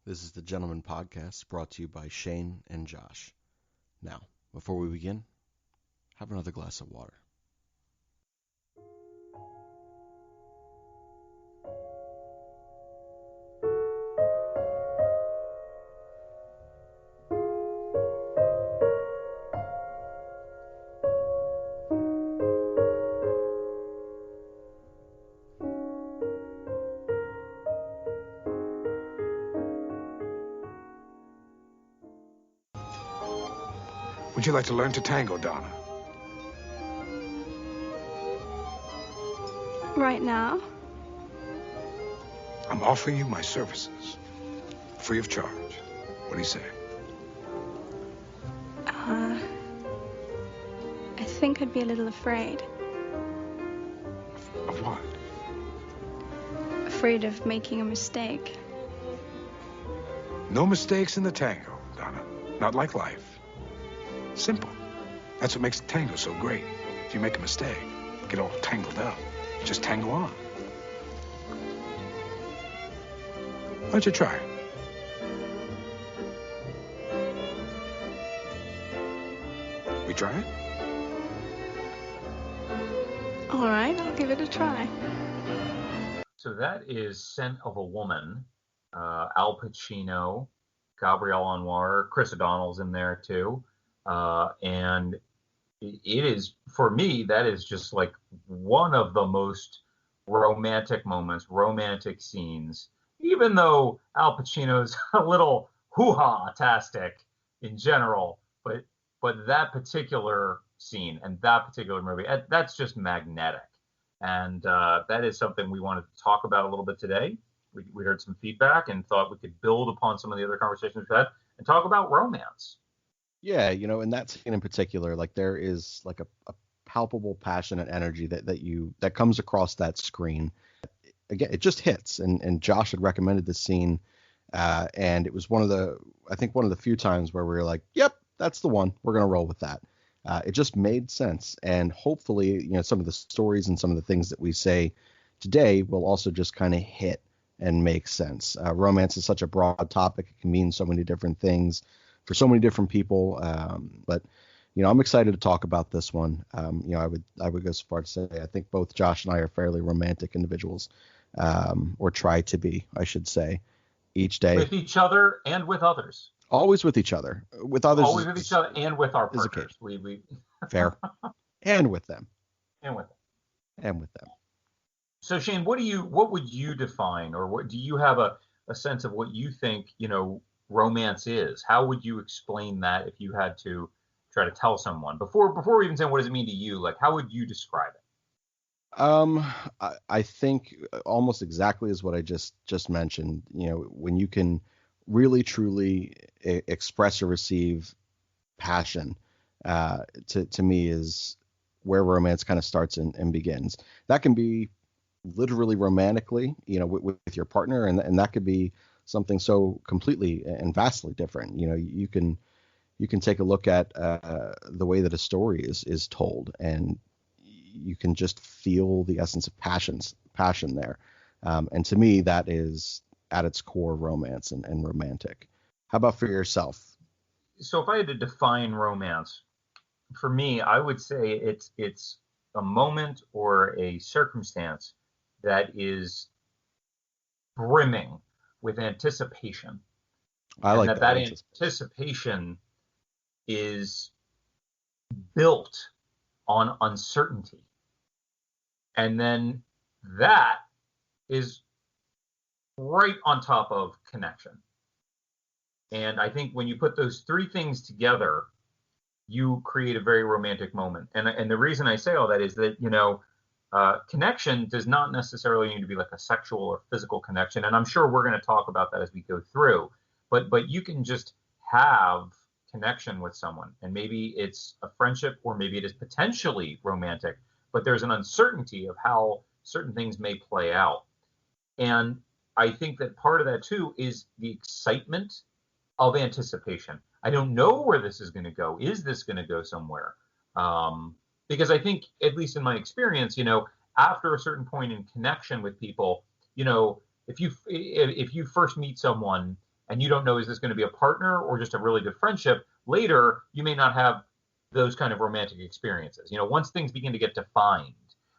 This is the Gentleman Podcast brought to you by Shane and Josh. Now, before we begin, have another glass of water. Would you like to learn to tango, Donna? Right now? I'm offering you my services, free of charge. What do you say? I think I'd be a little afraid. Of what? Afraid of making a mistake. No mistakes in the tango, Donna. Not like life. Simple. That's what makes the tango so great. If you make a mistake, get all tangled up, just tango on. Why don't you try it? We try it? All right, I'll give it a try. So that is Scent of a Woman, Al Pacino, Gabrielle Anwar, Chris O'Donnell's in there too. And it is, for me, that is just like one of the most romantic moments, romantic scenes, even though Al Pacino's a little hoo-ha-tastic in general, but that particular scene and that particular movie, that's just magnetic. And that is something we wanted to talk about a little bit today. We heard some feedback and thought we could build upon some of the other conversations we've had and talk about romance. Yeah, in that scene in particular, like there is like a palpable passion and energy that comes across that screen. Again, it just hits. And Josh had recommended this scene, and it was one of the few times where we were like, yep, that's the one. We're gonna roll with that. It just made sense, and hopefully, some of the stories and some of the things that we say today will also just kind of hit and make sense. Romance is such a broad topic; it can mean so many different things for so many different people. But I'm excited to talk about this one. I would go so far to say I think both Josh and I are fairly romantic individuals, or try to be, I should say, each day. With each other and with others. Always with each other. With others. Always with each other and with our partners. We Fair. And with them. And with them. And with them. So Shane, what would you define, or what do you have a sense of what you think, romance is? How would you explain that if you had to try to tell someone before we even say what does it mean to you? Like, how would you describe it? I think almost exactly as what I just mentioned. When you can really truly express or receive passion, to me is where romance kind of starts and begins. That can be literally romantically, with your partner, and that could be something so completely and vastly different. You can take a look at the way that a story is told, and you can just feel the essence of passion there. And to me, that is at its core romance and romantic. How about for yourself? So if I had to define romance, for me, I would say it's a moment or a circumstance that is brimming with anticipation. I like that. That anticipation is built on uncertainty. And then that is right on top of connection. And I think when you put those three things together, you create a very romantic moment. And the reason I say all that is that, connection does not necessarily need to be like a sexual or physical connection. And I'm sure we're going to talk about that as we go through. But you can just have connection with someone. And maybe it's a friendship, or maybe it is potentially romantic. But there's an uncertainty of how certain things may play out. And I think that part of that, too, is the excitement of anticipation. I don't know where this is going to go. Is this going to go somewhere? Because I think, at least in my experience, after a certain point in connection with people, if you first meet someone and you don't know, is this going to be a partner or just a really good friendship? Later, you may not have those kind of romantic experiences. Once things begin to get defined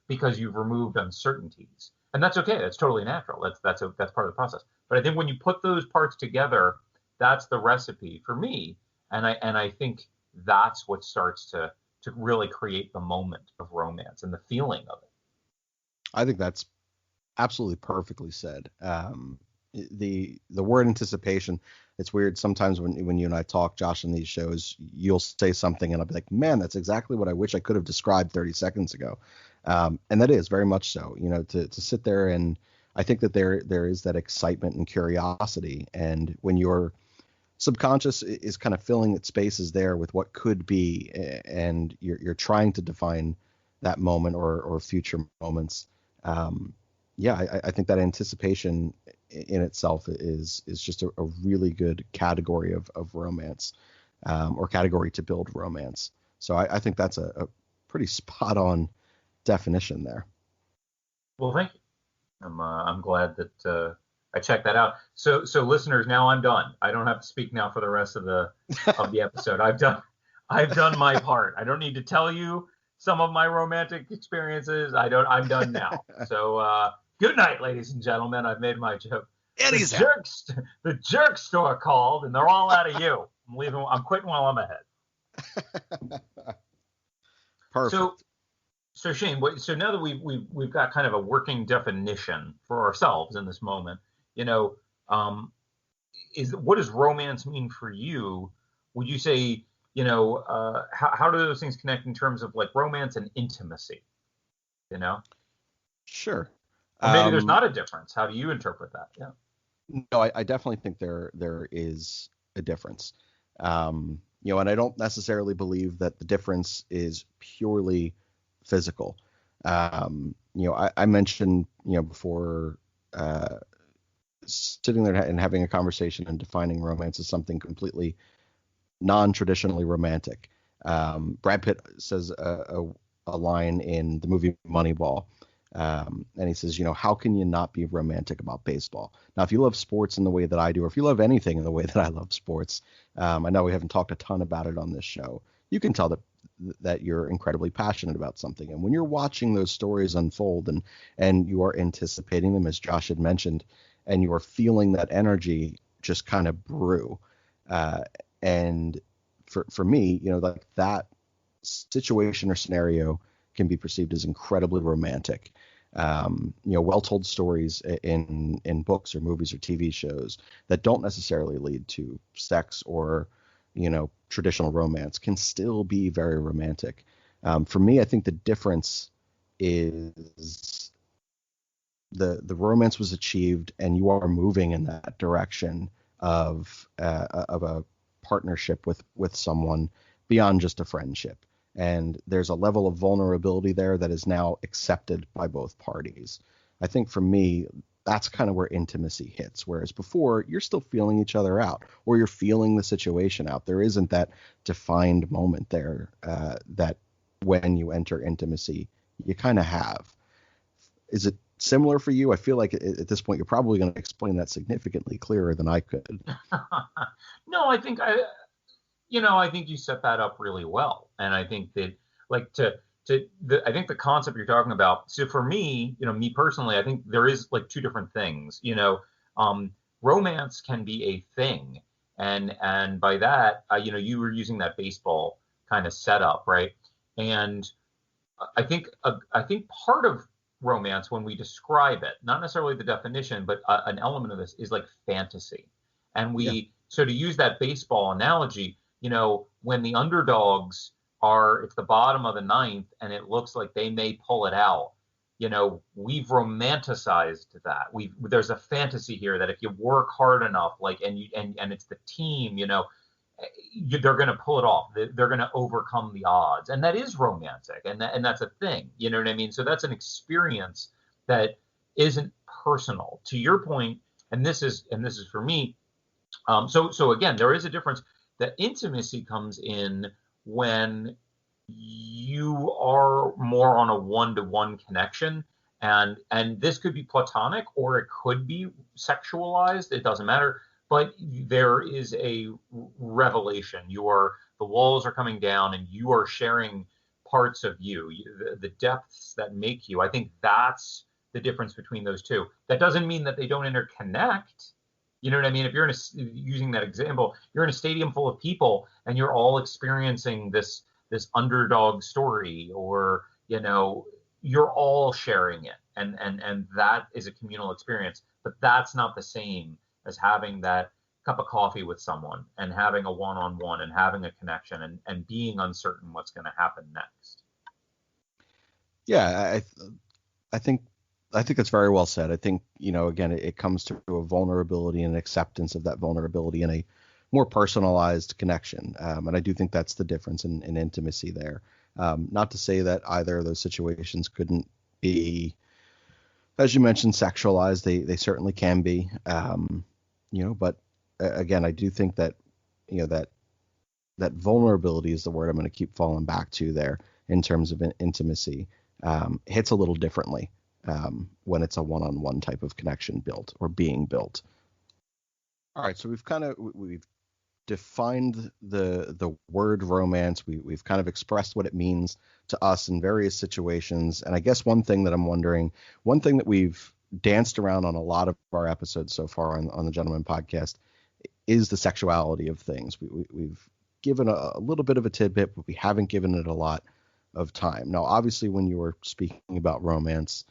because you've removed uncertainties, and that's okay. That's totally natural. That's part of the process. But I think when you put those parts together, that's the recipe for me. And I think that's what starts to really create the moment of romance and the feeling of it. I think that's absolutely perfectly said. The word anticipation, it's weird sometimes when you and I talk, Josh, in these shows, you'll say something and I'll be like, man, that's exactly what I wish I could have described 30 seconds ago. And that is very much so, to sit there, and I think that there is that excitement and curiosity. And when your subconscious is kind of filling its spaces there with what could be, and you're trying to define that moment or future moments. I think that anticipation in itself is just a really good category of romance, or category to build romance. So I think that's a pretty spot on definition there. Well, thank you. I'm glad that I checked that out. So listeners, now I'm done. I don't have to speak now for the rest of the episode. I've done my part. I don't need to tell you some of my romantic experiences. I'm done now. So good night, ladies and gentlemen. I've made my joke. The jerk store called, and they're all out of you. I'm quitting while I'm ahead. Perfect. So Shane, so now that we've got kind of a working definition for ourselves in this moment, what does romance mean for you? Would you say, how do those things connect in terms of like romance and intimacy? Sure. Or maybe there's not a difference. How do you interpret that? Yeah. No, I definitely think there is a difference. And I don't necessarily believe that the difference is purely physical. I mentioned, before, sitting there and having a conversation and defining romance as something completely non-traditionally romantic. Brad Pitt says a line in the movie Moneyball. And he says, how can you not be romantic about baseball? Now, if you love sports in the way that I do, or if you love anything in the way that I love sports, I know we haven't talked a ton about it on this show. You can tell that you're incredibly passionate about something. And when you're watching those stories unfold and you are anticipating them, as Josh had mentioned, and you are feeling that energy just kind of brew. And for me, like that situation or scenario can be perceived as incredibly romantic. Well-told stories in books or movies or TV shows that don't necessarily lead to sex or, traditional romance can still be very romantic. For me, I think the difference is the romance was achieved and you are moving in that direction of a partnership with someone beyond just a friendship. And there's a level of vulnerability there that is now accepted by both parties. I think for me, that's kind of where intimacy hits. Whereas before, you're still feeling each other out, or you're feeling the situation out. There isn't that defined moment there that when you enter intimacy, you kind of have. Is it similar for you? I feel like at this point, you're probably going to explain that significantly clearer than I could. No, I think I think you set that up really well. And I think that I think the concept you're talking about, so for me, me personally, I think there is like two different things, romance can be a thing. And by that, you were using that baseball kind of setup, right? And I think part of romance, when we describe it, not necessarily the definition, but an element of this is like fantasy. And so to use that baseball analogy, when the underdogs it's the bottom of the ninth and it looks like they may pull it out, we've romanticized that. There's a fantasy here that if you work hard enough, and it's the team, they're going to pull it off. They're going to overcome the odds. And that is romantic. And that's a thing, you know what I mean? So that's an experience that isn't personal. To your point, and this is for me. So again, there is a difference. The intimacy comes in when you are more on a one-to-one connection, and this could be platonic or it could be sexualized. It doesn't matter. but there is a revelation. The walls are coming down, and you are sharing parts of you, the depths that make you. I think that's the difference between those two. That doesn't mean that they don't interconnect. You know what I mean? If you're using that example, you're in a stadium full of people, and you're all experiencing this underdog story, or you're all sharing it, and that is a communal experience. But that's not the same as having that cup of coffee with someone and having a one-on-one and having a connection and being uncertain what's going to happen next. Yeah, I think that's very well said. I think, again, it comes to a vulnerability and acceptance of that vulnerability in a more personalized connection. And I do think that's the difference in intimacy there. Not to say that either of those situations couldn't be, as you mentioned, sexualized. They certainly can be, but again, I do think that, that vulnerability is the word I'm going to keep falling back to there in terms of intimacy. Hits a little differently when it's a one-on-one type of connection built or being built. All right, so we've defined the word romance. We've kind of expressed what it means to us in various situations. And I guess one thing that we've danced around on a lot of our episodes so far on the Gentleman Podcast is the sexuality of things. We've given a little bit of a tidbit, but we haven't given it a lot of time. Now, obviously, when you were speaking about romance,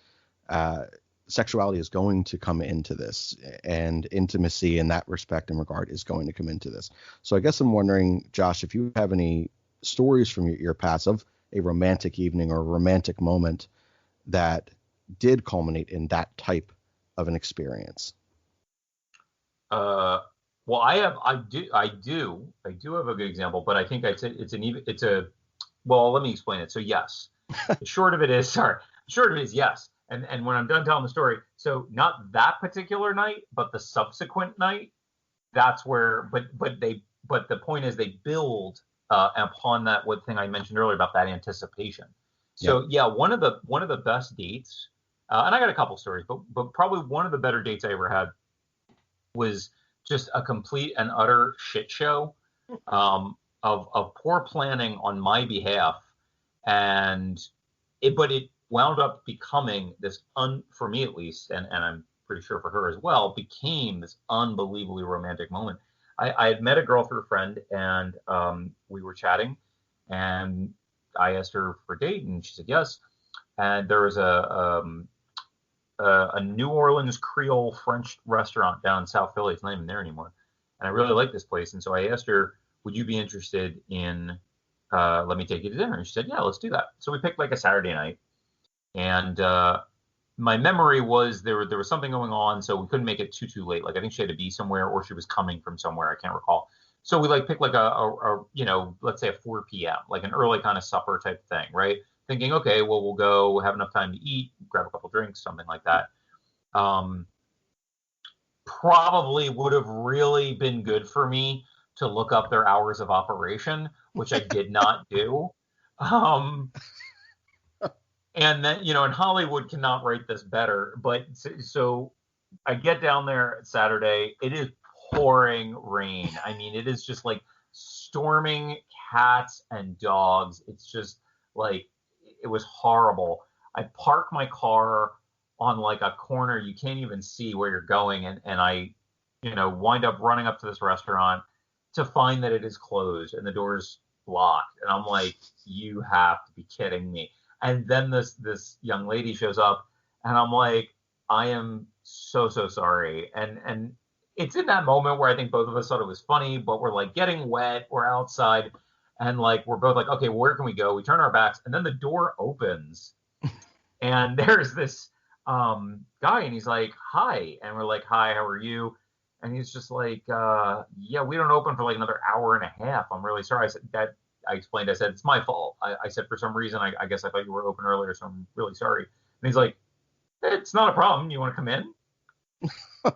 sexuality is going to come into this, and intimacy in that respect and regard is going to come into this. So I guess I'm wondering, Josh, if you have any stories from your past of a romantic evening or a romantic moment that did culminate in that type of an experience. Well, I do have a good example, but I think well, let me explain it. So yes, the short of it is yes. And when I'm done telling the story, so not that particular night, but the subsequent night, that's where, but the point is they build upon that one thing I mentioned earlier about that anticipation. So yeah, one of the best dates, and I got a couple stories, but probably one of the better dates I ever had was just a complete and utter shit show of poor planning on my behalf, and it wound up becoming this for me at least, and I'm pretty sure for her as well, became this unbelievably romantic moment. I had met a girl through a friend, and we were chatting, and I asked her for a date, and she said yes. And there was a New Orleans Creole French restaurant down in South Philly. It's not even there anymore. And I really like this place. And so I asked her, would you be interested in let me take you to dinner? And she said, yeah, let's do that. So we picked like a Saturday night. And my memory was there was something going on, so we couldn't make it too late. Like I think she had to be somewhere, or she was coming from somewhere. I can't recall. So we picked like a let's say a 4 p.m., like an early kind of supper type thing, right? Thinking, okay, well, we'll go have enough time to eat, grab a couple drinks, something like that. Probably would have really been good for me to look up their hours of operation, which I did not do. And then, and Hollywood cannot write this better. But so I get down there Saturday. It is pouring rain. I mean, it is just like storming cats and dogs. It's just like, it was horrible. I park my car on like a corner. You can't even see where you're going. And I, wind up running up to this restaurant to find that it is closed and the door's locked. And I'm like, you have to be kidding me. And then this young lady shows up, and I'm like, I am so sorry. And it's in that moment where I think both of us thought it was funny, but we're like getting wet, we're outside, and like we're both like, okay, well, where can we go? We turn our backs, and then the door opens, and there's this guy, and he's like, hi, and we're like, hi, how are you? And he's just like, yeah, we don't open for like another hour and a half. I'm really sorry. I explained, I said, it's my fault. I said, for some reason, I guess I thought you were open earlier, so I'm really sorry. And he's like, it's not a problem. You want to come in? And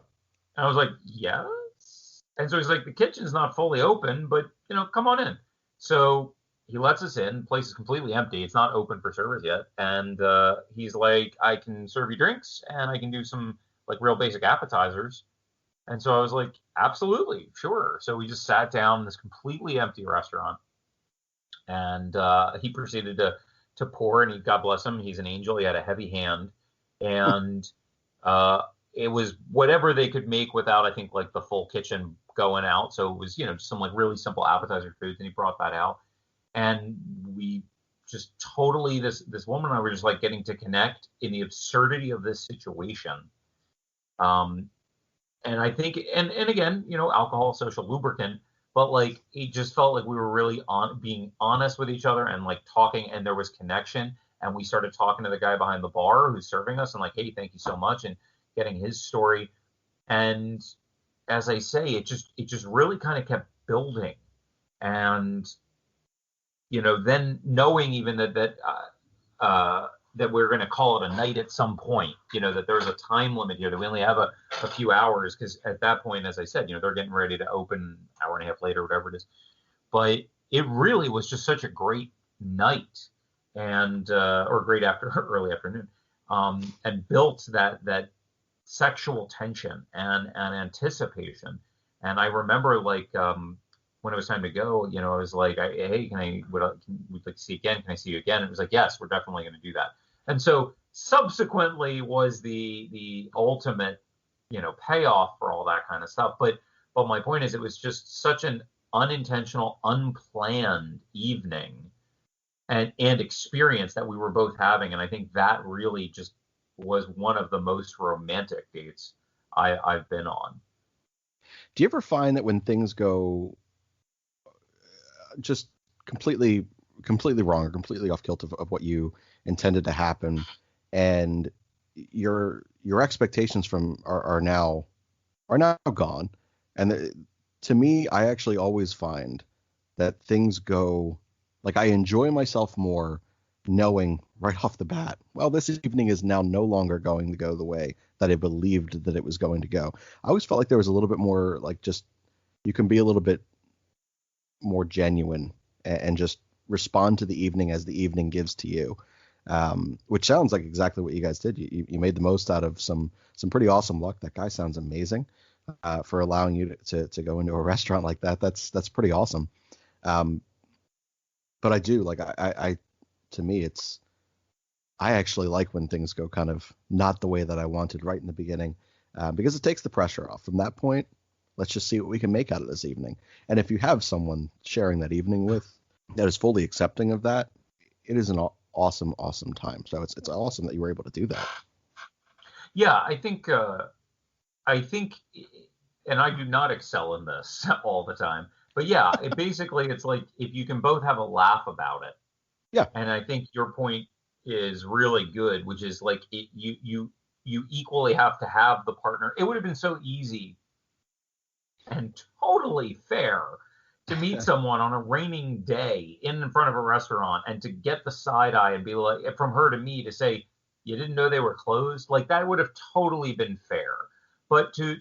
I was like, yes. And so he's like, the kitchen's not fully open, but, come on in. So he lets us in. The place is completely empty. It's not open for service yet. And he's like, I can serve you drinks, and I can do some, like, real basic appetizers. And so I was like, absolutely, sure. So we just sat down in this completely empty restaurant, and he proceeded to pour. And God bless him, he's an angel. He had a heavy hand, and uh, it was whatever they could make without, I think, like the full kitchen going out. So it was, just some like really simple appetizer foods, and he brought that out, and we just totally this woman and I were just like getting to connect in the absurdity of this situation. Um, and I think, and again, alcohol, social lubricant, but like it just felt like we were really being honest with each other and like talking, and there was connection. And we started talking to the guy behind the bar who's serving us, and like, hey, thank you so much, and getting his story. And as I say, it just really kind of kept building, and then knowing even that we're going to call it a night at some point, that there's a time limit here, that we only have a few hours, because at that point, as I said, they're getting ready to open an hour and a half later, whatever it is. But it really was just such a great night, and or great early afternoon, and built that sexual tension and anticipation. And I remember like when it was time to go, I was like, hey, we'd like to see you again? Can I see you again? And it was like, yes, we're definitely going to do that. And so subsequently was the ultimate, payoff for all that kind of stuff. But my point is, it was just such an unintentional, unplanned evening and experience that we were both having. And I think that really just was one of the most romantic dates I've been on. Do you ever find that when things go just completely wrong or completely off kilter of what you intended to happen, and your expectations are now gone? And to me, I actually always find that things go, like, I enjoy myself more knowing right off the bat, well, this evening is now no longer going to go the way that I believed that it was going to go. I always felt like there was a little bit more, like, just, you can be a little bit more genuine and just respond to the evening as the evening gives to you, which sounds like exactly what you guys did. You made the most out of some pretty awesome luck. That guy sounds amazing, for allowing you to go into a restaurant like that. That's pretty awesome. But I do, like, I to me, I actually like when things go kind of not the way that I wanted right in the beginning, because it takes the pressure off. From that point, let's just see what we can make out of this evening. And if you have someone sharing that evening with that is fully accepting of that, it is an awesome time. So it's awesome that you were able to do that. Yeah, I think, and I do not excel in this all the time, but yeah, it's like if you can both have a laugh about it. Yeah. And I think your point is really good, which is like you equally have to have the partner. It would have been so easy and totally fair to meet someone on a raining day in front of a restaurant and to get the side eye and be like, from her to me, to say, you didn't know they were closed. Like, that would have totally been fair. But to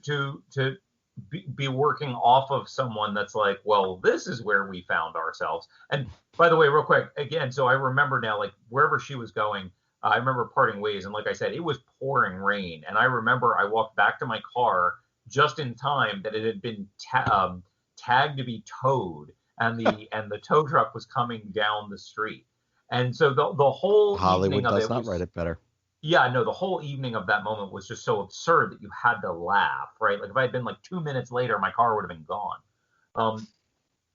be working off of someone that's like, well, this is where we found ourselves. And by the way, real quick, again, so I remember now, like, wherever she was going, I remember parting ways. And like I said, it was pouring rain. And I remember I walked back to my car just in time that it had been tagged to be towed, and the tow truck was coming down the street. And so the whole Hollywood evening of does it not was, write it better. Yeah, no, the whole evening of that moment was just so absurd that you had to laugh, right? Like, if I had been like 2 minutes later, my car would have been gone.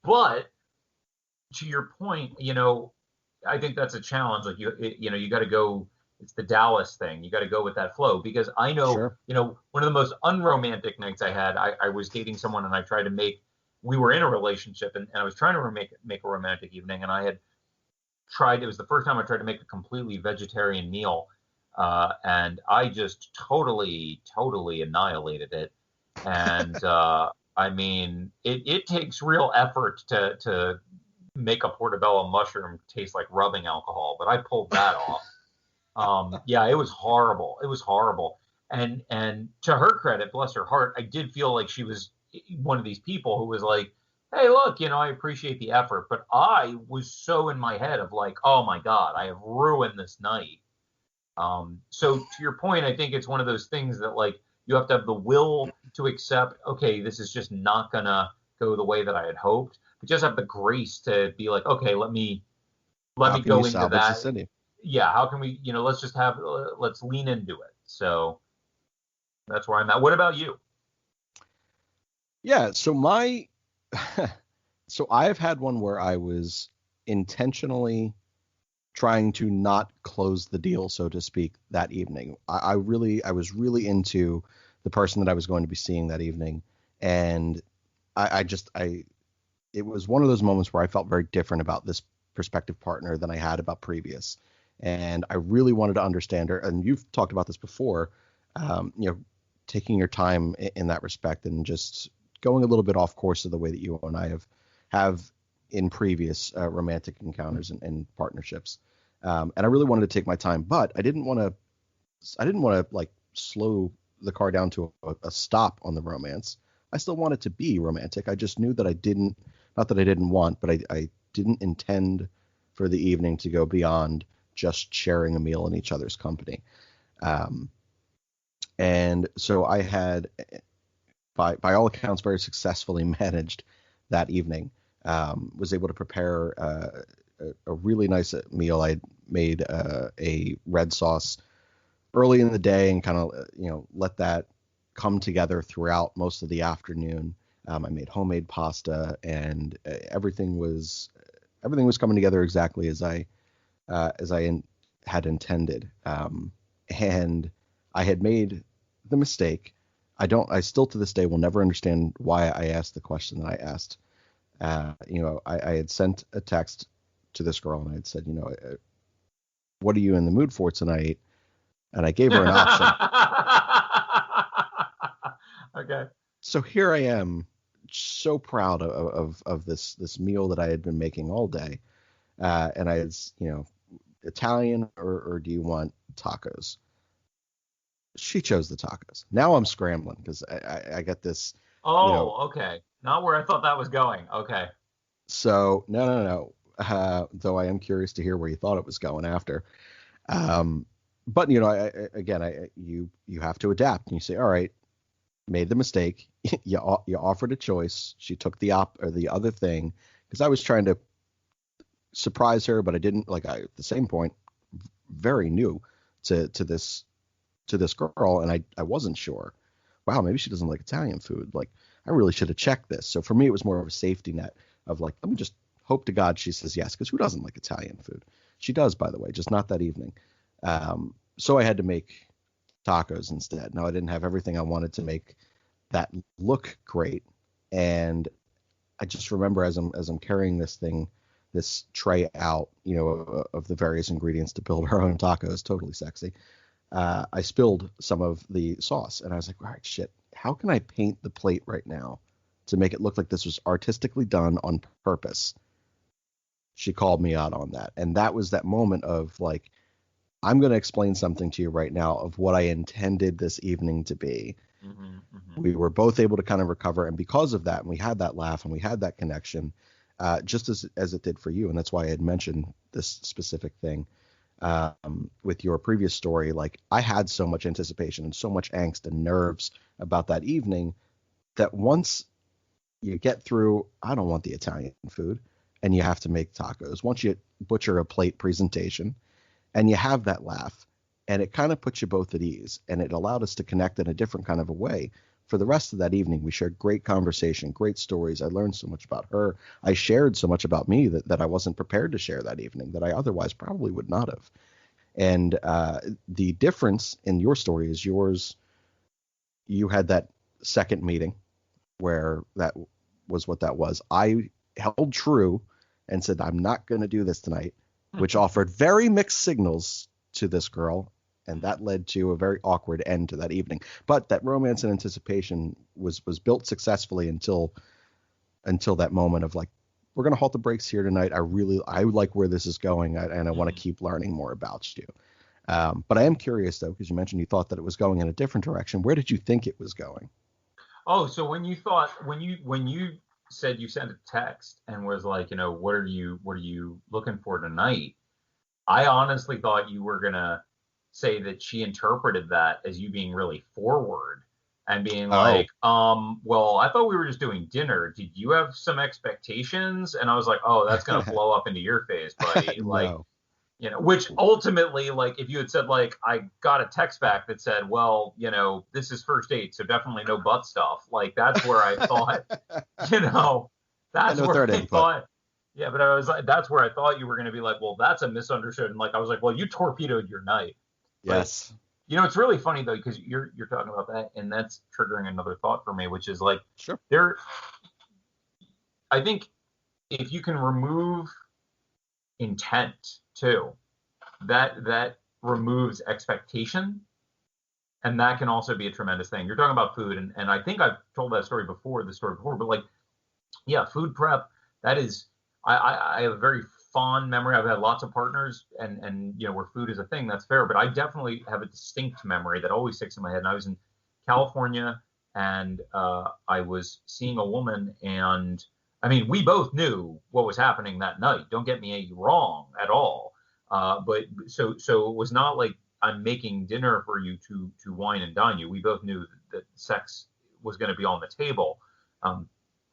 But to your point, I think that's a challenge. Like, you got to go. It's the Dallas thing. You got to go with that flow, because I know, Sure. one of the most unromantic nights I had, I was dating someone, and I tried to we were in a relationship, and I was trying to make a romantic evening, and I had tried, it was the first time I tried to make a completely vegetarian meal. And I just totally annihilated it. And I mean, it takes real effort to make a portobello mushroom taste like rubbing alcohol, but I pulled that off. Yeah, it was horrible. It was horrible. And to her credit, bless her heart, I did feel like she was one of these people who was like, hey, look, I appreciate the effort, but I was so in my head of like, oh my God, I have ruined this night. So to your point, I think it's one of those things that, like, you have to have the will to accept, okay, this is just not gonna go the way that I had hoped, but just have the grace to be like, okay, let How me can you go into salvage the that. city? Yeah, how can we, let's just let's lean into it. So that's where I'm at. What about you? Yeah. So so I've had one where I was intentionally trying to not close the deal, so to speak, that evening. I was really into the person that I was going to be seeing that evening, and it was one of those moments where I felt very different about this prospective partner than I had about previous, and I really wanted to understand her. And you've talked about this before, taking your time in that respect and just going a little bit off course of the way that you and I have in previous romantic encounters and partnerships. And I really wanted to take my time, but I didn't want to like slow the car down to a stop on the romance. I still wanted to be romantic. I just knew that not that I didn't want, but I didn't intend for the evening to go beyond just sharing a meal in each other's company. Um, and so I had, by all accounts, very successfully managed that evening. Was able to prepare a really nice meal. I made a red sauce early in the day and kind of let that come together throughout most of the afternoon. I made homemade pasta, and everything was coming together exactly as I had intended. And I had made the mistake. I still to this day will never understand why I asked the question that I asked. I had sent a text to this girl and I had said, what are you in the mood for tonight? And I gave her an option. Okay. So here I am, so proud of this meal that I had been making all day. And I had, Italian or do you want tacos? She chose the tacos. Now I'm scrambling because I get this, Oh, okay. Not where I thought that was going. Okay. So no. Though I am curious to hear where you thought it was going after. But you have to adapt, and you say, all right, made the mistake. you offered a choice. She took the other thing, because I was trying to surprise her, but I didn't. At the same point, very new to this girl, and I wasn't sure. Wow, maybe she doesn't like Italian food. Like, I really should have checked this. So for me, it was more of a safety net of like, let me just hope to God she says yes, because who doesn't like Italian food? She does, by the way, just not that evening. So I had to make tacos instead. Now, I didn't have everything I wanted to make that look great, and I just remember as I'm carrying this tray out, of the various ingredients to build our own tacos, totally sexy. I spilled some of the sauce, and I was like, all right, shit, how can I paint the plate right now to make it look like this was artistically done on purpose? She called me out on that. And that was that moment of like, I'm going to explain something to you right now of what I intended this evening to be. Mm-hmm, mm-hmm. We were both able to kind of recover. And because of that, and we had that laugh and we had that connection, just as it did for you. And that's why I had mentioned this specific thing. With your previous story, like, I had so much anticipation and so much angst and nerves about that evening that once you get through, I don't want the Italian food, and you have to make tacos. Once you butcher a plate presentation and you have that laugh, and it kind of puts you both at ease, and it allowed us to connect in a different kind of a way. For the rest of that evening, we shared great conversation, great stories. I learned so much about her. I shared so much about me that I wasn't prepared to share that evening, that I otherwise probably would not have. And the difference in your story is you had that second meeting where that was what that was. I held true and said, I'm not going to do this tonight, which offered very mixed signals to this girl. And that led to a very awkward end to that evening. But that romance and anticipation was built successfully until that moment of like, we're going to halt the brakes here tonight. I like where this is going, and I want to keep learning more about you. But I am curious, though, because you mentioned you thought that it was going in a different direction. Where did you think it was going? Oh, so when you said you sent a text and was like, what are you looking for tonight? I honestly thought you were gonna say that she interpreted that as you being really forward and being Oh. like, well, I thought we were just doing dinner. Did you have some expectations? And I was like, oh, that's gonna blow up into your face, buddy. Like, No. you know, which ultimately, like, if you had said, like, I got a text back that said, well, you know, this is first date, so definitely no butt stuff. Like, that's where I thought, you know, that's no where third I input. thought, yeah, but I was like, that's where I thought you were going to be like, well, that's a misunderstood. And like, I was like, well, you torpedoed your night. Yes. But, you know, it's really funny though, because you're talking about that, and that's triggering another thought for me, which is like, Sure. I think if you can remove intent too, that removes expectation, and that can also be a tremendous thing. You're talking about food, and I think I've told that story before, but like, yeah, food prep, that is, I have a very fond memory. I've had lots of partners, and you know, where food is a thing, that's fair, but I definitely have a distinct memory that always sticks in my head. And I was in California, and I was seeing a woman, and I mean, we both knew what was happening that night. Don't get me wrong at all. But so it was not like I'm making dinner for you to wine and dine you. We both knew that sex was going to be on the table,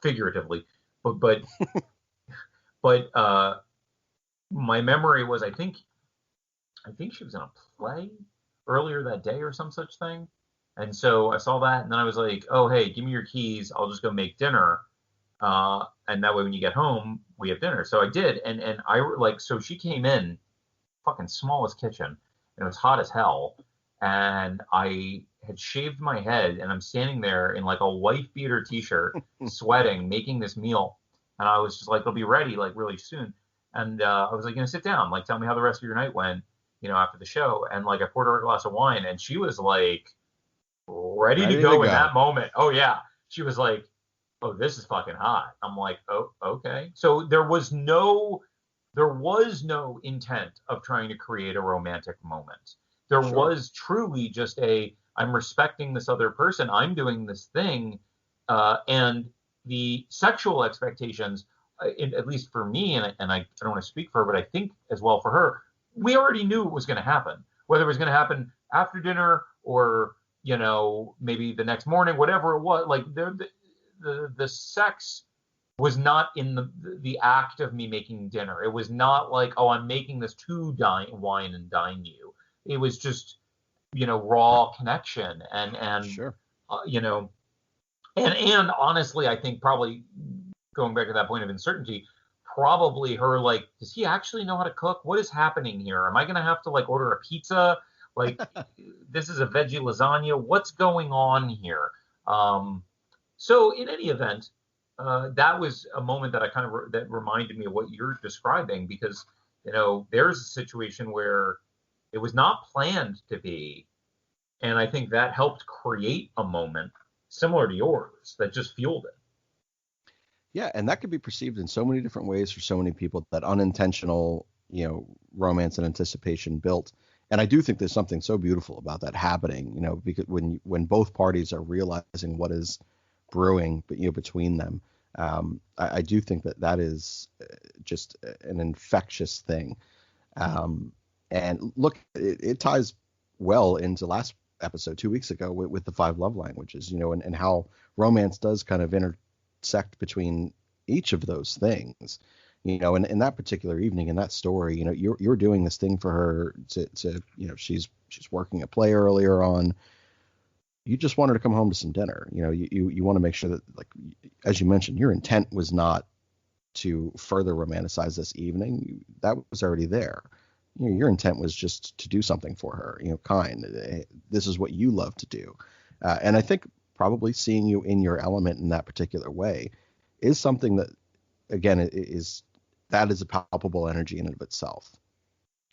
figuratively. But my memory was, I think she was in a play earlier that day or some such thing. And so I saw that, and then I was like, oh, hey, give me your keys. I'll just go make dinner. And that way when you get home, we have dinner. So I did. And I like, so she came in, fucking smallest kitchen, and it was hot as hell. And I had shaved my head, and I'm standing there in like a wife beater t-shirt, sweating, making this meal. And I was just like, it'll be ready like really soon. And I was like, sit down, like, tell me how the rest of your night went, you know, after the show. And like, I poured her a glass of wine, and she was like ready to go in that moment. Oh yeah. She was like, oh, this is fucking hot. I'm like, oh, okay. So there was no intent of trying to create a romantic moment. There Sure. was truly just I'm respecting this other person. I'm doing this thing. And the sexual expectations, at least for me, and I don't want to speak for her, but I think as well for her, we already knew it was going to happen. Whether it was going to happen after dinner or, you know, maybe the next morning, whatever it was, like the sex was not in the act of me making dinner. It was not like, oh, I'm making this to wine and dine you. It was just, you know, raw connection and Sure. you know, and honestly, I think probably going back to that point of uncertainty, probably her like, does he actually know how to cook? What is happening here? Am I going to have to like order a pizza? Like, this is a veggie lasagna. What's going on here? So in any event, that was a moment that that reminded me of what you're describing, because, you know, there's a situation where it was not planned to be, and I think that helped create a moment similar to yours that just fueled it. Yeah, and that could be perceived in so many different ways for so many people, that unintentional, you know, romance and anticipation built. And I do think there's something so beautiful about that happening, you know, because when both parties are realizing what is brewing, you know, between them, I do think that is just an infectious thing. And look, it ties well into last episode 2 weeks ago with the 5 love languages, you know, and how romance does kind of intersect between each of those things, you know. And in that particular evening, in that story, you know, you're doing this thing for her to you know, she's working a play earlier on. You just want her to come home to some dinner. You know, you want to make sure that, like, as you mentioned, your intent was not to further romanticize this evening. That was already there. You know, your intent was just to do something for her, you know, kind. This is what you love to do. And I think probably seeing you in your element in that particular way is something that, again, is a palpable energy in and of itself.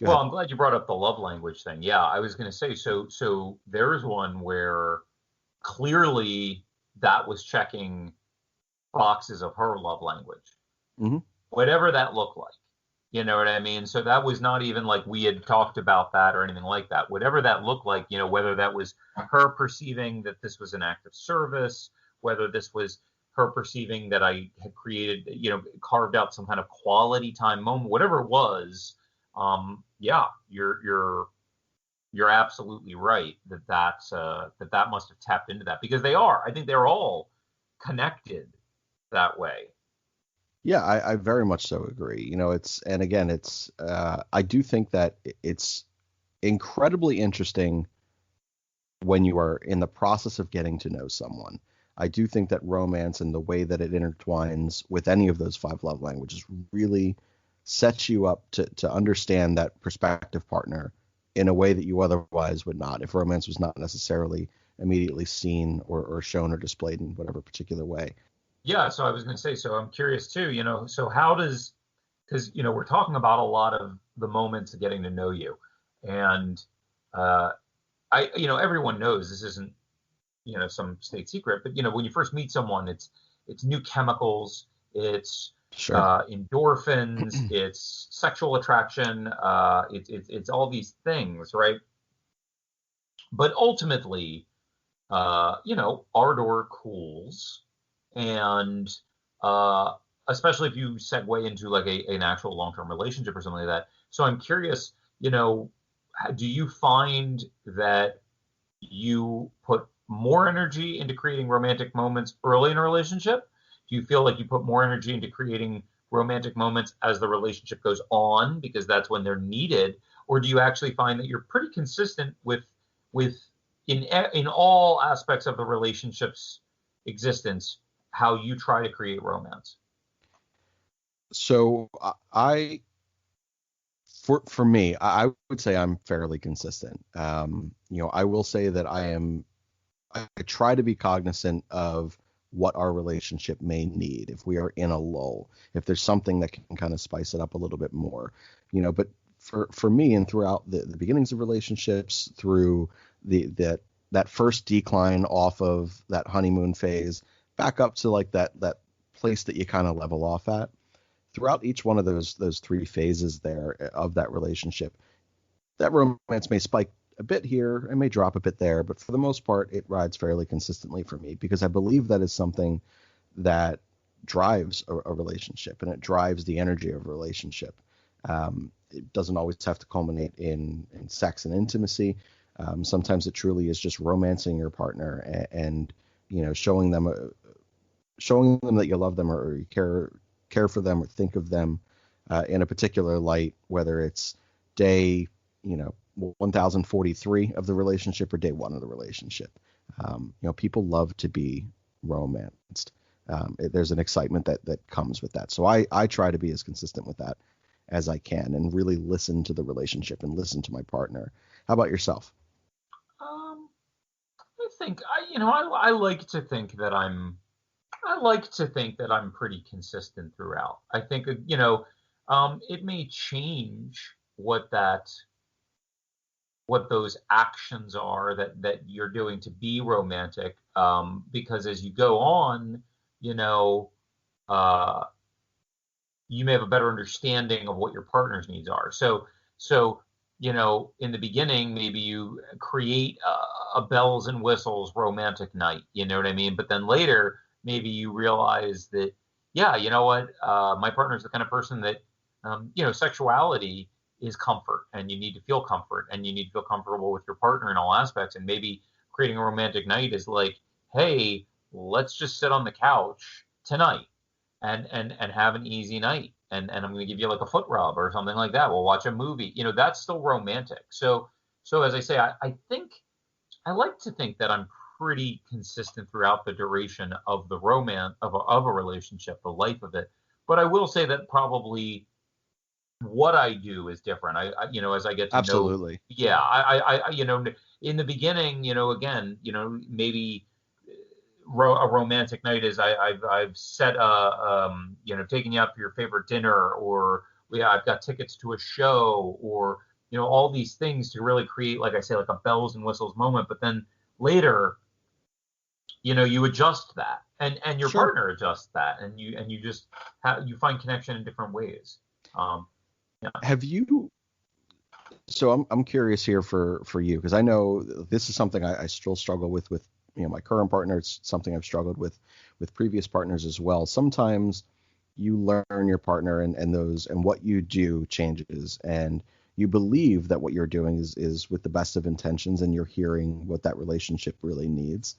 Well, I'm glad you brought up the love language thing. Yeah, I was going to say, so there's one where clearly that was checking boxes of her love language, whatever that looked like. You know what I mean? So that was not even like we had talked about that or anything like that. Whatever that looked like, you know, whether that was her perceiving that this was an act of service, whether this was her perceiving that I had created, you know, carved out some kind of quality time moment, whatever it was, yeah, you're you're absolutely right that must have tapped into that, because I think they're all connected that way. Yeah, I very much so agree. And again, I do think that it's incredibly interesting when you are in the process of getting to know someone. I do think that romance and the way that it intertwines with any of those five love languages really sets you up to understand that prospective partner in a way that you otherwise would not if romance was not necessarily immediately seen or shown or displayed in whatever particular way. Yeah, so I was going to say, so I'm curious too, so how does, because, we're talking about a lot of the moments of getting to know you. And everyone knows this isn't, some state secret, but, when you first meet someone, it's new chemicals, it's Sure. Endorphins, it's sexual attraction, it's all these things, right? But ultimately, ardor cools, and especially if you segue into like an actual long-term relationship or something like that. So I'm curious, do you find that you put more energy into creating romantic moments early in a relationship? Do you feel like you put more energy into creating romantic moments as the relationship goes on because that's when they're needed? Or do you actually find that you're pretty consistent with in all aspects of the relationship's existence, how you try to create romance? So for me, I would say I'm fairly consistent. I will say that I try to be cognizant of what our relationship may need if we are in a lull, if there's something that can kind of spice it up a little bit more, but for me and throughout the beginnings of relationships, through that first decline off of that honeymoon phase back up to like that place that you kind of level off at, throughout each one of those three phases there of that relationship, that romance may spike a bit here and may drop a bit there, but for the most part, it rides fairly consistently for me because I believe that is something that drives a relationship, and it drives the energy of a relationship. It doesn't always have to culminate in sex and intimacy. Sometimes it truly is just romancing your partner and showing them that you love them or you care for them or think of them in a particular light, whether it's day 1043 of the relationship or day one of the relationship. People love to be romanced. There's an excitement that comes with that. So I try to be as consistent with that as I can and really listen to the relationship and listen to my partner. How about yourself? I think I like to think that I'm pretty consistent throughout. I think it may change what those actions are that you're doing to be romantic, because as you go on, uh, you may have a better understanding of what your partner's needs are. So in the beginning, maybe you create a bells and whistles romantic night. You know what I mean? But then later, maybe you realize that, yeah, you know what? My partner's the kind of person that, sexuality is comfort, and you need to feel comfort, and you need to feel comfortable with your partner in all aspects. And maybe creating a romantic night is like, hey, let's just sit on the couch tonight and have an easy night. And I'm going to give you like a foot rub or something like that. We'll watch a movie. That's still romantic. So as I say, I think I like to think that I'm pretty consistent throughout the duration of the romance of a relationship, the life of it. But I will say that probably what I do is different. As I get to Absolutely. know, yeah, I in the beginning, again, maybe a romantic night is I've set taking you out for your favorite dinner, or I've got tickets to a show, or all these things to really create, like I say, like a bells and whistles moment. But then later, you adjust that, and your Sure. partner adjusts that, and you just you find connection in different ways. Yeah. Have you? So I'm curious here for you, because I know this is something I still struggle with my current partner. It's something I've struggled with previous partners as well. Sometimes you learn your partner and what you do changes, and you believe that what you're doing is with the best of intentions, and you're hearing what that relationship really needs.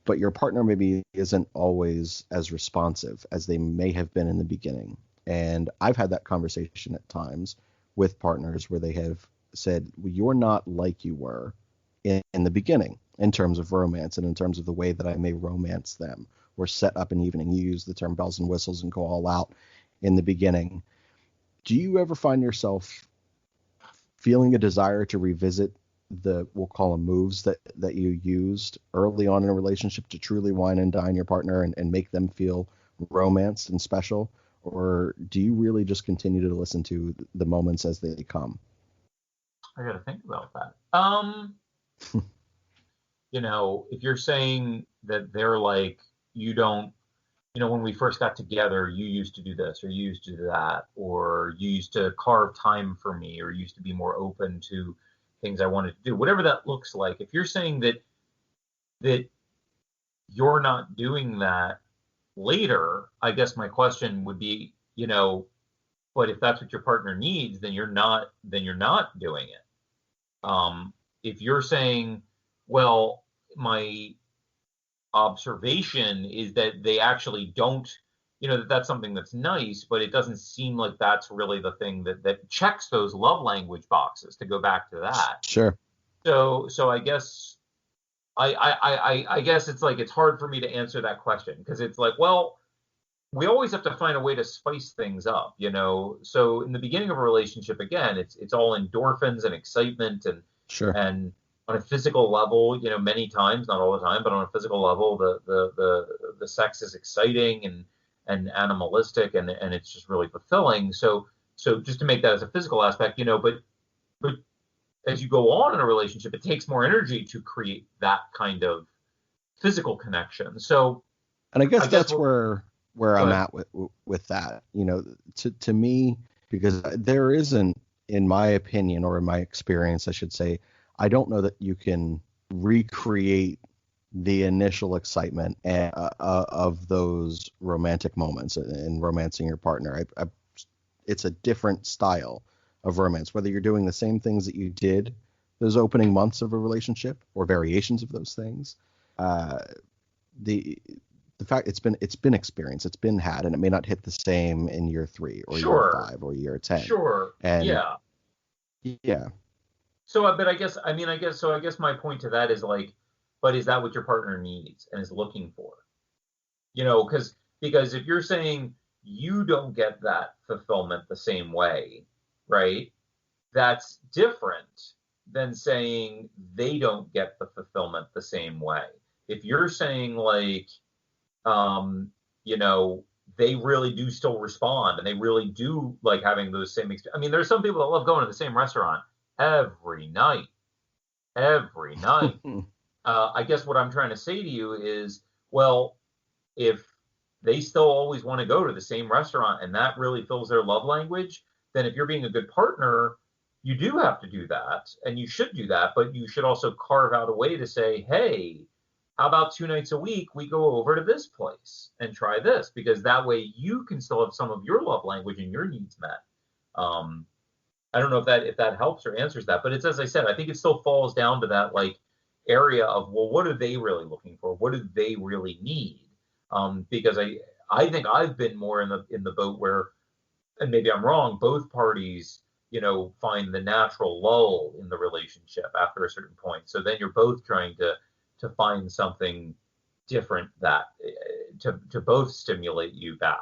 But your partner maybe isn't always as responsive as they may have been in the beginning. And I've had that conversation at times with partners where they have said, well, you're not like you were in the beginning in terms of romance and in terms of the way that I may romance them or set up an evening. You use the term bells and whistles and go all out in the beginning. Do you ever find yourself feeling a desire to revisit we'll call them moves that you used early on in a relationship to truly wine and dine your partner and make them feel romanced and special? Or do you really just continue to listen to the moments as they come? I got to think about that. If you're saying that they're like, you don't, when we first got together, you used to do this, or you used to do that, or you used to carve time for me, or you used to be more open to things I wanted to do, whatever that looks like. If you're saying that you're not doing that later, I guess my question would be, but if that's what your partner needs, then you're not doing it. If you're saying, well, my observation is that they actually don't, that's something that's nice, but it doesn't seem like that's really the thing that checks those love language boxes, to go back to that. Sure. So I guess I guess it's like, it's hard for me to answer that question, because it's like, well, we always have to find a way to spice things up, So in the beginning of a relationship, again, it's all endorphins and excitement, and sure. And on a physical level, many times, not all the time, but on a physical level, the sex is exciting and animalistic, and it's just really fulfilling. So just to make that as a physical aspect, but as you go on in a relationship, it takes more energy to create that kind of physical connection. So, and I guess that's where I'm at with that, to me, because there isn't, in my opinion, or in my experience, I should say, I don't know that you can recreate the initial excitement of those romantic moments in romancing your partner. It's a different style of romance, whether you're doing the same things that you did those opening months of a relationship or variations of those things. The fact it's been experienced, it's been had, and it may not hit the same in year 3 or year 5 or year 10. Sure. And yeah. So, but I guess my point to that is like, but is that what your partner needs and is looking for? Because if you're saying you don't get that fulfillment the same way, right? That's different than saying they don't get the fulfillment the same way. If you're saying like, they really do still respond and they really do like having those same experiences. I mean, there's some people that love going to the same restaurant every night. I guess what I'm trying to say to you is, well, if they still always want to go to the same restaurant and that really fills their love language, then if you're being a good partner, you do have to do that, and you should do that, but you should also carve out a way to say, hey, how about 2 nights a week we go over to this place and try this, because that way you can still have some of your love language and your needs met. I don't know if that helps or answers that, but it's, as I said, I think it still falls down to that like area of, well, what are they really looking for? What do they really need? Because I think I've been more in the boat where, and maybe I'm wrong, both parties, find the natural lull in the relationship after a certain point. So then you're both trying to find something different that to both stimulate you back.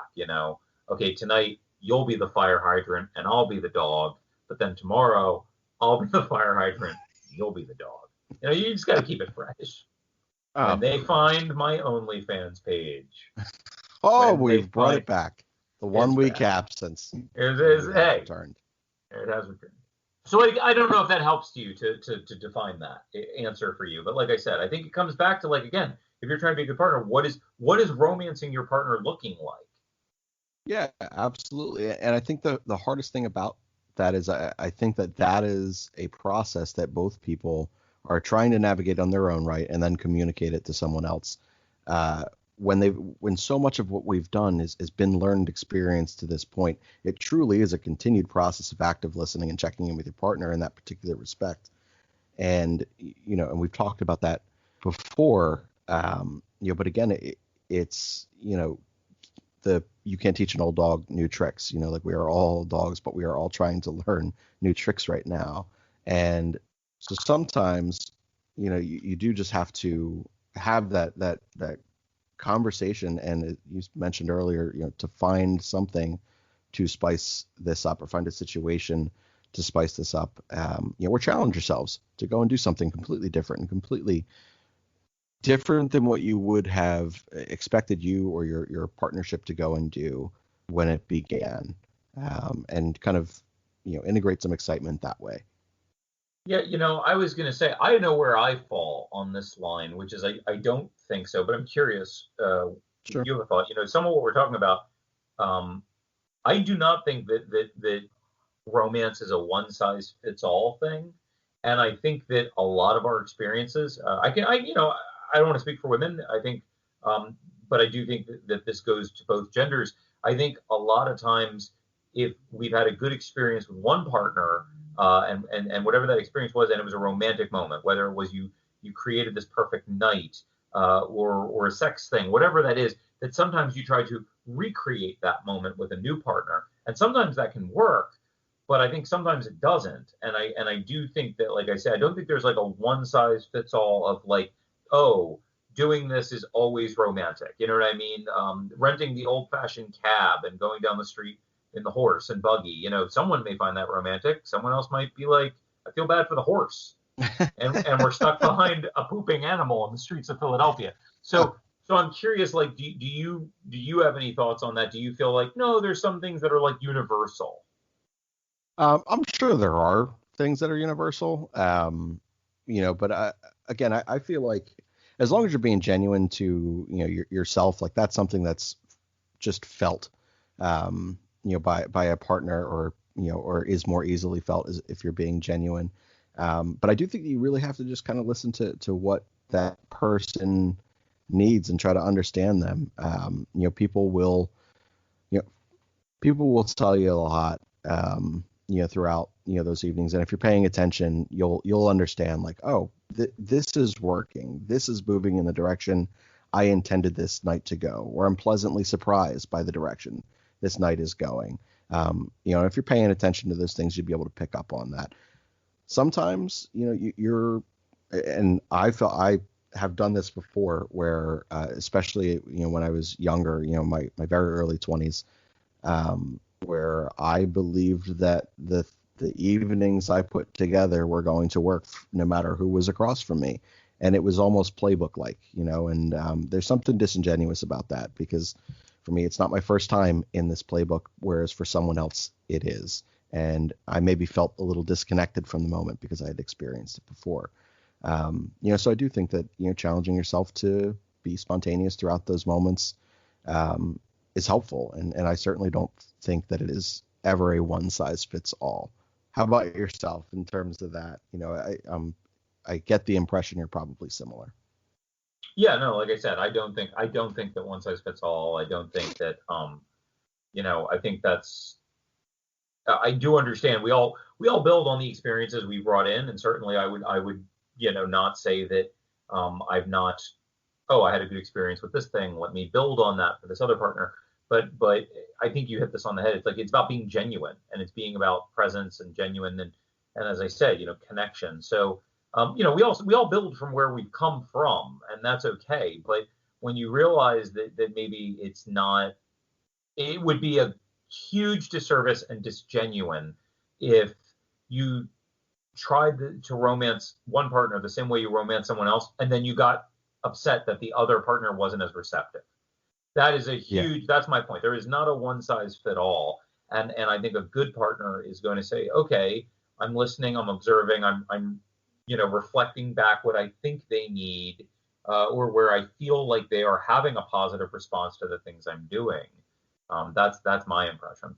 Okay, tonight you'll be the fire hydrant and I'll be the dog, but then tomorrow I'll be the fire hydrant, you'll be the dog. You just got to keep it fresh. When they find my OnlyFans page. Oh, we've brought it back. The 1 week absence. It is. Hey, returned. It has returned. So I don't know if that helps you to define that answer for you, but like I said, I think it comes back to, like, again, if you're trying to be a good partner, what is romancing your partner looking like? Yeah, absolutely. And I think the hardest thing about that is I think that is a process that both people are trying to navigate on their own right and then communicate it to someone else. when so much of what we've done has been learned experience to this point, it truly is a continued process of active listening and checking in with your partner in that particular respect. And and we've talked about that before. But again, it's you can't teach an old dog new tricks. Like, we are all dogs, but we are all trying to learn new tricks right now. And so sometimes, you do just have to have that conversation. And you mentioned earlier, to find something to spice this up, or find a situation to spice this up, or challenge yourselves to go and do something completely different and completely different than what you would have expected you or your partnership to go and do when it began, and kind of integrate some excitement that way. Yeah, I was going to say, I know where I fall on this line, which is I don't think so, but I'm curious. Sure. If you have a thought. Some of what we're talking about, I do not think that romance is a one size fits all thing, and I think that a lot of our experiences, I don't want to speak for women. I think, but I do think that this goes to both genders. I think a lot of times, if we've had a good experience with one partner, and whatever that experience was, and it was a romantic moment, whether it was you created this perfect night, or a sex thing, whatever that is, that sometimes you try to recreate that moment with a new partner, and sometimes that can work, but I think sometimes it doesn't. And I do think that, like I said, I don't think there's like a one size fits all of like, oh, doing this is always romantic. You know what I mean? Renting the old fashioned cab and going down the street in the horse and buggy. Someone may find that romantic. Someone else might be like, I feel bad for the horse. and we're stuck behind a pooping animal in the streets of Philadelphia. So I'm curious, like, do you have any thoughts on that? Do you feel like, no, there's some things that are like universal? I'm sure there are things that are universal, but I feel like as long as you're being genuine to yourself, like, that's something that's just felt, by a partner, or is more easily felt if you're being genuine. But I do think you really have to just kind of listen to what that person needs and try to understand them. People will tell you a lot, throughout, those evenings. And if you're paying attention, you'll understand, like, oh, this is working. This is moving in the direction I intended this night to go, or I'm pleasantly surprised by the direction this night is going. If you're paying attention to those things, you'd be able to pick up on that. Sometimes, and I have done this before, where, especially, when I was younger, my very early 20s, where I believed that the evenings I put together were going to work no matter who was across from me. And it was almost playbook-like, and there's something disingenuous about that, because for me, it's not my first time in this playbook, whereas for someone else it is. And I maybe felt a little disconnected from the moment because I had experienced it before. So I do think that, challenging yourself to be spontaneous throughout those moments is helpful. And I certainly don't think that it is ever a one size fits all. How about yourself in terms of that? I get the impression you're probably similar. Yeah, no, like I said, I don't think that one size fits all. I don't think that, I think that's, I do understand we all build on the experiences we brought in, and certainly I would not say that I've not, I had a good experience with this thing, let me build on that for this other partner. But I think you hit this on the head. It's like, it's about being genuine, and it's being about presence and genuine, and as I said, connection. So we all build from where we've come from, and that's okay. But when you realize that maybe it's not, it would be a huge disservice and disgenuine if you tried to romance one partner the same way you romance someone else, and then you got upset that the other partner wasn't as receptive. That is a huge, that's my point. There is not a one size fit all. And I think a good partner is going to say, okay, I'm listening, I'm observing, I'm reflecting back what I think they need, or where I feel like they are having a positive response to the things I'm doing. That's my impression.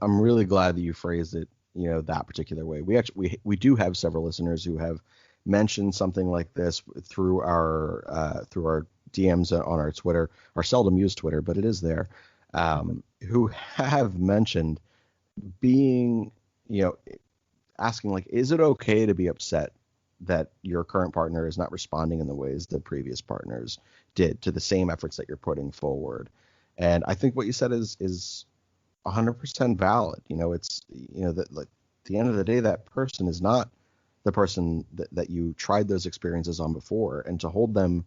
I'm really glad that you phrased it, that particular way. We do have several listeners who have mentioned something like this through our DMs on our Twitter, our seldom used Twitter, but it is there, who have mentioned being, asking like, is it okay to be upset that your current partner is not responding in the ways the previous partners did to the same efforts that you're putting forward? And I think what you said is 100% valid. It's, that like at the end of the day, that person is not the person that you tried those experiences on before, and to hold them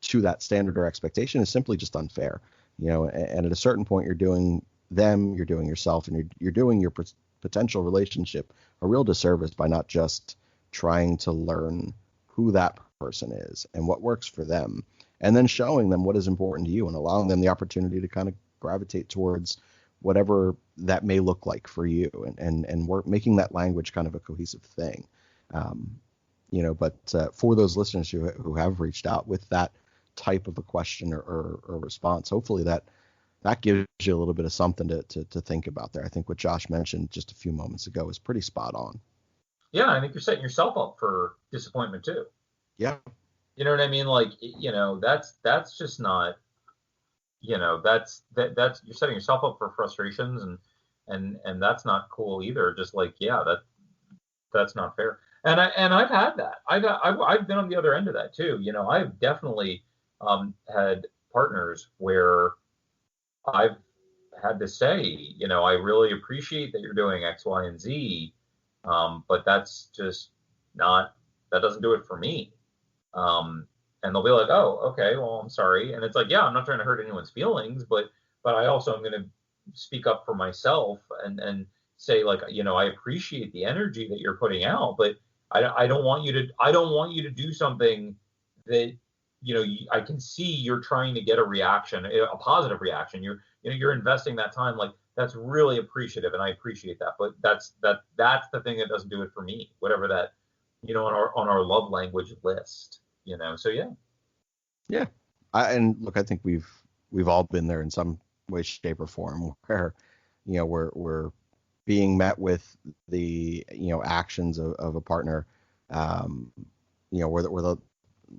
to that standard or expectation is simply just unfair. And at a certain point, you're doing them, you're doing yourself, and you're doing your potential relationship a real disservice by not just trying to learn who that person is and what works for them, and then showing them what is important to you and allowing them the opportunity to kind of gravitate towards whatever that may look like for you, and work making that language kind of a cohesive thing. But for those listeners who have reached out with that type of a question or response, hopefully that gives you a little bit of something to think about there. I think what Josh mentioned just a few moments ago is pretty spot on. Yeah, I think you're setting yourself up for disappointment too. Yeah. You know what I mean? Like, that's just not, that's you're setting yourself up for frustrations, and that's not cool either. Just like, yeah, that's not fair. And I've had that. I've been on the other end of that too. I've definitely had partners where I've had to say, I really appreciate that you're doing X, Y, and Z, but that's just not, that doesn't do it for me. And they'll be like, oh, okay, well, I'm sorry. And it's like, yeah, I'm not trying to hurt anyone's feelings, but I also am going to speak up for myself and say, like, I appreciate the energy that you're putting out, but I don't want you to do something that, I can see you're trying to get a reaction, a positive reaction. You're investing that time. Like, that's really appreciative, and I appreciate that. But that's the thing that doesn't do it for me. Whatever that, on our love language list. So yeah. Yeah. And look, I think we've all been there in some way, shape, or form where, we're being met with the, actions of a partner, where the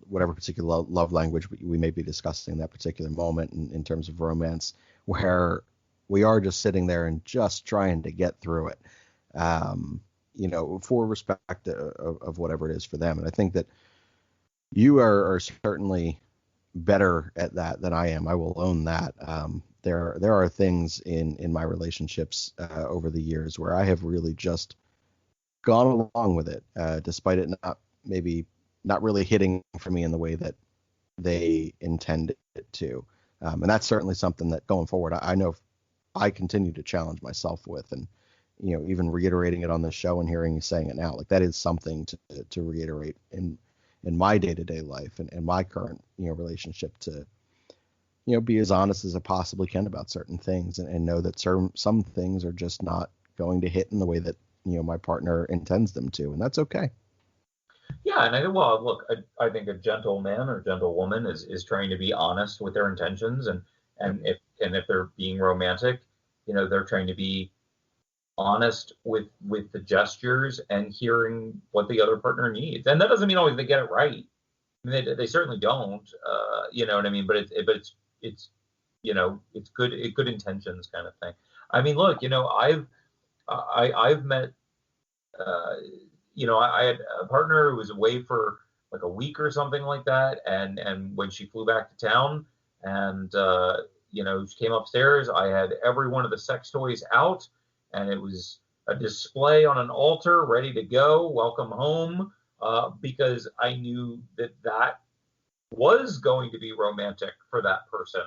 whatever particular love language we may be discussing in that particular moment in terms of romance, where we are just sitting there and just trying to get through it, for respect of whatever it is for them. And I think that you are certainly better at that than I am. I will own that. There are things in my relationships over the years where I have really just gone along with it, despite it not really hitting for me in the way that they intended it to. And that's certainly something that going forward, I know I continue to challenge myself with, and, even reiterating it on the show and hearing you saying it now, like that is something to reiterate in my day-to-day life and my current, relationship, to, be as honest as I possibly can about certain things, and know that some things are just not going to hit in the way that, my partner intends them to, and that's okay. Yeah, and I think a gentle man or gentle woman is trying to be honest with their intentions, and if they're being romantic, they're trying to be honest with the gestures and hearing what the other partner needs. And that doesn't mean always they get it right. I mean, they certainly don't. You know what I mean? But it's it's good intentions kind of thing. I mean, look, I've met. I had a partner who was away for like a week or something like that, and when she flew back to town, and she came upstairs, I had every one of the sex toys out, and it was a display on an altar ready to go, welcome home, because I knew that was going to be romantic for that person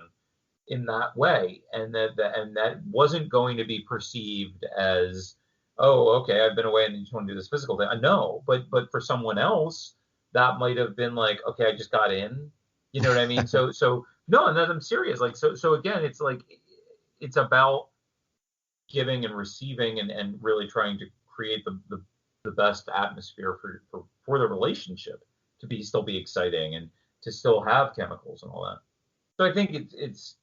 in that way, and that wasn't going to be perceived as, oh, okay, I've been away and you just want to do this physical thing. I know, but for someone else, that might have been like, okay, I just got in. You know what I mean? So no, and then I'm serious. Like, so again, it's like, it's about giving and receiving, and really trying to create the best atmosphere for the relationship to still be exciting and to still have chemicals and all that. So I think it's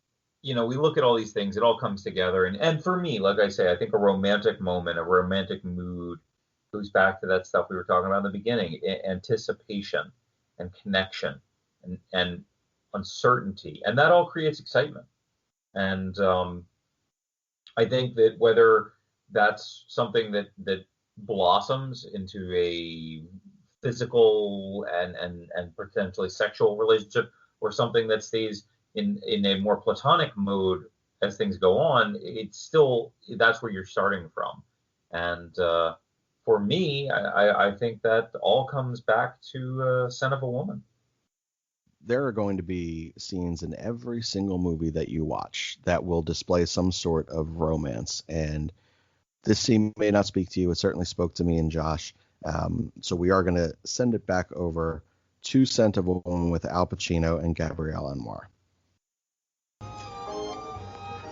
we look at all these things, it all comes together. And for me, like I say, I think a romantic moment, a romantic mood goes back to that stuff we were talking about in the beginning, anticipation and connection and uncertainty, and that all creates excitement. And I think that whether that's something that blossoms into a physical and potentially sexual relationship, or something that stays in a more platonic mode as things go on, it's still, that's where you're starting from. And for me, I think that all comes back to Scent of a Woman. There are going to be scenes in every single movie that you watch that will display some sort of romance. And this scene may not speak to you. It certainly spoke to me and Josh. So we are going to send it back over to Scent of a Woman with Al Pacino and Gabrielle Anwar.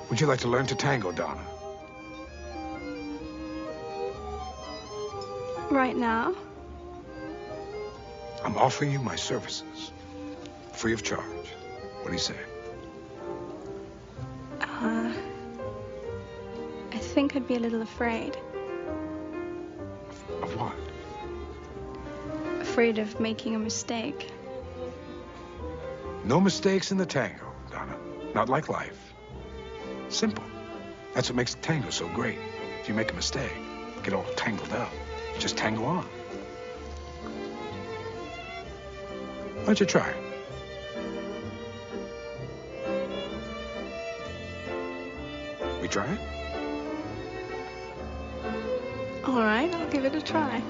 Would you like to learn to tango, Donna? Right now? I'm offering you my services, free of charge. What do you say? I think I'd be a little afraid. Of what? Afraid of making a mistake. No mistakes in the tango, Donna. Not like life. Simple. That's what makes tango so great. If you make a mistake, get all tangled up. Just tango on. Why don't you try it? We try it? All right, I'll give it a try.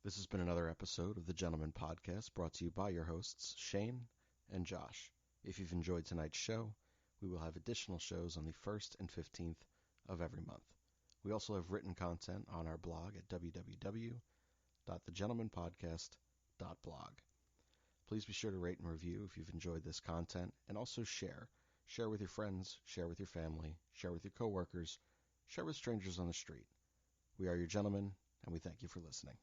This has been another episode of the Gentleman Podcast, brought to you by your hosts, Shane and Josh. If you've enjoyed tonight's show, we will have additional shows on the 1st and 15th of every month. We also have written content on our blog at www.thegentlemanpodcast.blog. Please be sure to rate and review if you've enjoyed this content, and also share. Share with your friends, share with your family, share with your coworkers, share with strangers on the street. We are your gentlemen, and we thank you for listening.